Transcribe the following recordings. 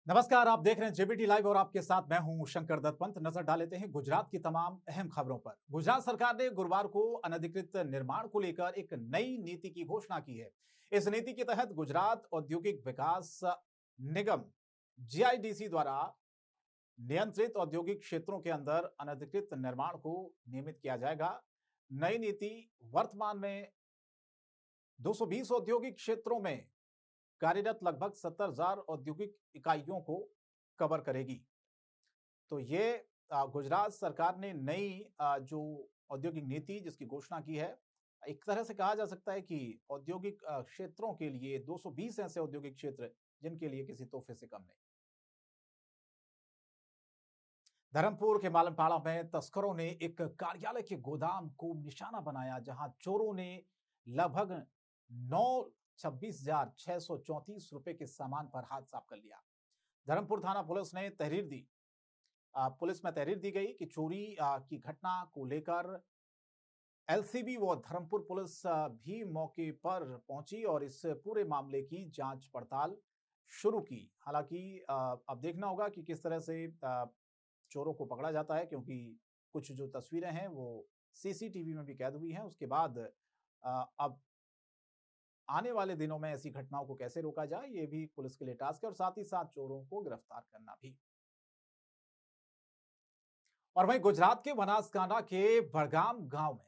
नमस्कार, आप देख रहे हैं जेबीटी लाइव और आपके साथ मैं हूं शंकर दत्त पंत। नजर डाल लेते हैं गुजरात की तमाम अहम खबरों पर। गुजरात सरकार ने गुरुवार को अनधिकृत निर्माण को लेकर एक नई नीति की घोषणा की है। इस नीति के तहत गुजरात औद्योगिक विकास निगम जीआईडीसी द्वारा नियंत्रित औद्योगिक क्षेत्रों के अंदर अनधिकृत निर्माण को नियमित किया जाएगा। नई नीति वर्तमान में 220 औद्योगिक क्षेत्रों में कार्यरत लगभग 70,000 औद्योगिक इकाइयों को कवर करेगी। तो ये गुजरात सरकार ने नई जो औद्योगिक नीति जिसकी घोषणा की है। एक तरह से कहा जा सकता है कि औद्योगिक क्षेत्रों के लिए 220 ऐसे औद्योगिक क्षेत्र जिनके लिए किसी तोहफे से कम नहीं। धर्मपुर के मालमपाड़ा में तस्करों ने एक कार्यालय के गोदाम को निशाना बनाया, जहां चोरों ने लगभग 9,26,634 रुपए के सामान पर हाथ साफ कर लिया। धर्मपुर थाना पुलिस ने तहरीर दी। पुलिस में तहरीर दी गई कि चोरी की घटना को लेकर एलसीबी व धर्मपुर पुलिस भी मौके पर पहुंची और इस पूरे मामले की जांच पड़ताल शुरू की। हालांकि अब देखना होगा कि किस तरह से चोरों को पकड़ा जाता है, क्योंकि कुछ जो तस्वीरें हैं वो सीसीटीवी में भी कैद हुई हैं। उसके बाद अब आने वाले दिनों में ऐसी घटनाओं को कैसे रोका जाए, ये भी पुलिस के लिए टास्क है और साथ ही साथ चोरों को गिरफ्तार करना भी। और वहीं गुजरात के बनासकांठा के बड़गाम गांव में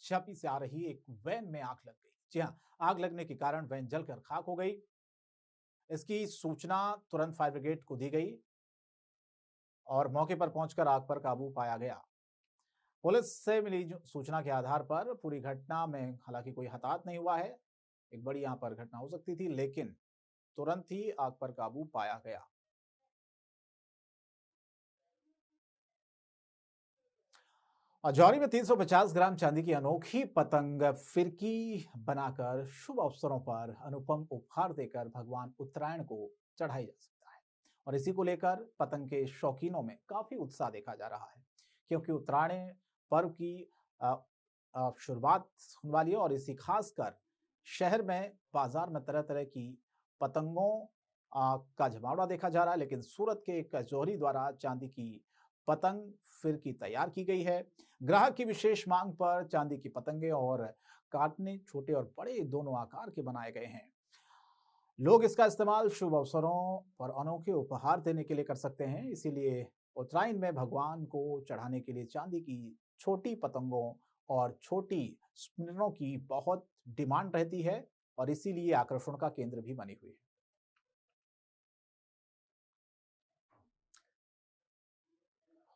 छपी से आ रही एक वैन में आग लग गई। जी हां, आग लगने के कारण वैन जलकर खाक हो गई। इसकी सूचना तुरंत फायर ब्रिगेड को दी गई और मौके पर पहुंचकर आग पर काबू पाया गया। पुलिस से मिली सूचना के आधार पर पूरी घटना में हालांकि कोई हताहत नहीं हुआ है। एक बड़ी यहां पर घटना हो सकती थी, लेकिन तुरंत ही आग पर काबू पाया गया। और जौहरी में 350 ग्राम चांदी की अनोखी पतंग फिरकी बनाकर शुभ अवसरों पर अनुपम उपहार देकर भगवान उत्तरायण को चढ़ाई जा सकता है। और इसी को लेकर पतंग के शौकीनों में काफी उत्साह देखा जा रहा है, क्योंकि उत्तरायण पर्व की अ, शुरुआत होने वाली है और इसी खासकर शहर में बाजार में तरह तरह की पतंगों का जमावड़ा देखा जा रहा है। लेकिन सूरत के एक जौहरी द्वारा चांदी की पतंग फिरकी तैयार की गई है। ग्राहक की विशेष मांग पर चांदी की पतंगे और काटने छोटे और बड़े दोनों आकार के बनाए गए हैं। लोग इसका इस्तेमाल शुभ अवसरों पर अनोखे उपहार देने के लिए कर सकते हैं। इसीलिए उत्तरायण में भगवान को चढ़ाने के लिए चांदी की छोटी पतंगों और छोटी स्पिनरों की बहुत डिमांड रहती है और इसीलिए आकर्षण का केंद्र भी बनी हुई है।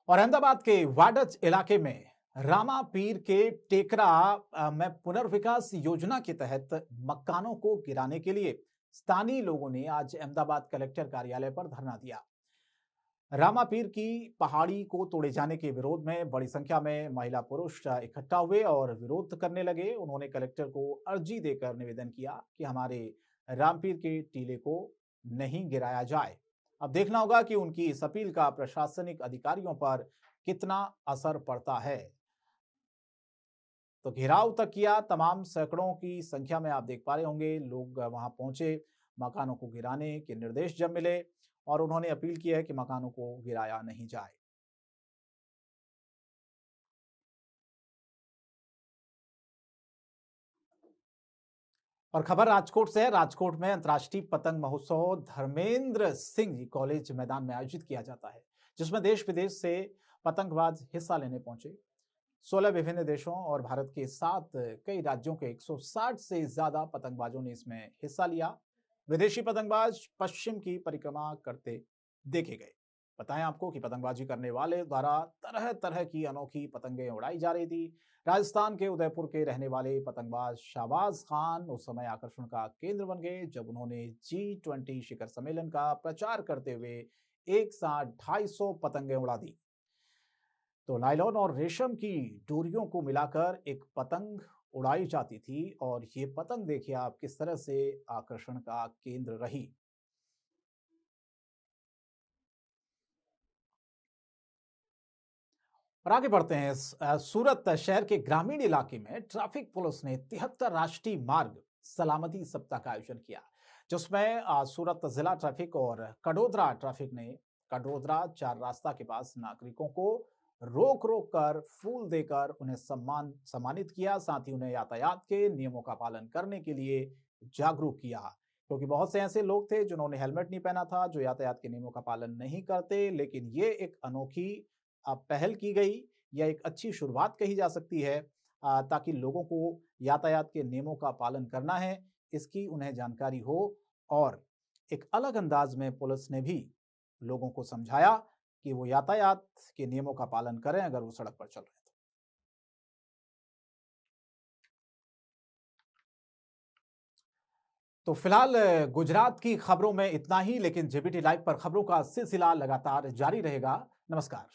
और अहमदाबाद के वाडज इलाके में रामा पीर के टेकरा में पुनर्विकास योजना के तहत मकानों को गिराने के लिए स्थानीय लोगों ने आज अहमदाबाद कलेक्टर कार्यालय पर धरना दिया। रामा पीर की पहाड़ी को तोड़े जाने के विरोध में बड़ी संख्या में महिला पुरुष इकट्ठा हुए और विरोध करने लगे। उन्होंने कलेक्टर को अर्जी देकर निवेदन किया कि हमारे रामपीर के टीले को नहीं गिराया जाए। अब देखना होगा कि उनकी इस अपील का प्रशासनिक अधिकारियों पर कितना असर पड़ता है। तो घेराव तक किया, तमाम सैकड़ों की संख्या में आप देख पा रहे होंगे लोग वहां पहुंचे मकानों को गिराने के निर्देश जब मिले और उन्होंने अपील की है कि मकानों को गिराया नहीं जाए। और खबर राजकोट से है। राजकोट में अंतर्राष्ट्रीय पतंग महोत्सव धर्मेंद्र सिंह जी कॉलेज मैदान में आयोजित किया जाता है, जिसमें देश विदेश से पतंगबाज हिस्सा लेने पहुंचे। 16 विभिन्न देशों और भारत के 7 कई राज्यों के 160 से ज्यादा पतंगबाजों ने इसमें हिस्सा लिया। विदेशी पतंगबाज पश्चिम की परिक्रमा करते देखे गए। बताएं आपको कि पतंगबाजी करने वाले द्वारा तरह तरह की अनोखी पतंगें उड़ाई जा रही थी। राजस्थान के उदयपुर के रहने वाले पतंगबाज शाहबाज खान उस समय आकर्षण का केंद्र बन गए, जब उन्होंने G20 शिखर सम्मेलन का प्रचार करते हुए एक साथ 250 पतंगें उड़ा दी। तो नायलॉन और रेशम की डोरियों को मिलाकर एक पतंग उड़ाई जाती थी और ये पतंग देखिए आप किस तरह से आकर्षण का केंद्र रही। और आगे बढ़ते हैं। सूरत शहर के ग्रामीण इलाके में ट्रैफिक पुलिस ने 73 राष्ट्रीय मार्ग सलामती सप्ताह का आयोजन किया, जिसमें सूरत जिला ट्रैफिक और कडोदरा ट्रैफिक ने कडोदरा चार रास्ता के पास नागरिकों को रोक रोक कर फूल देकर उन्हें सम्मानित किया। साथ ही उन्हें यातायात के नियमों का पालन करने के लिए जागरूक किया, क्योंकि बहुत से ऐसे लोग थे जिन्होंने हेलमेट नहीं पहना था, जो यातायात के नियमों का पालन नहीं करते। लेकिन ये एक अनोखी पहल की गई या एक अच्छी शुरुआत कही जा सकती है, ताकि लोगों को यातायात के नियमों का पालन करना है इसकी उन्हें जानकारी हो। और एक अलग अंदाज में पुलिस ने भी लोगों को समझाया कि वो यातायात के नियमों का पालन करें अगर वो सड़क पर चल रहे हैं तो। तो फिलहाल गुजरात की खबरों में इतना ही, लेकिन जेबीटी लाइव पर खबरों का सिलसिला लगातार जारी रहेगा। नमस्कार।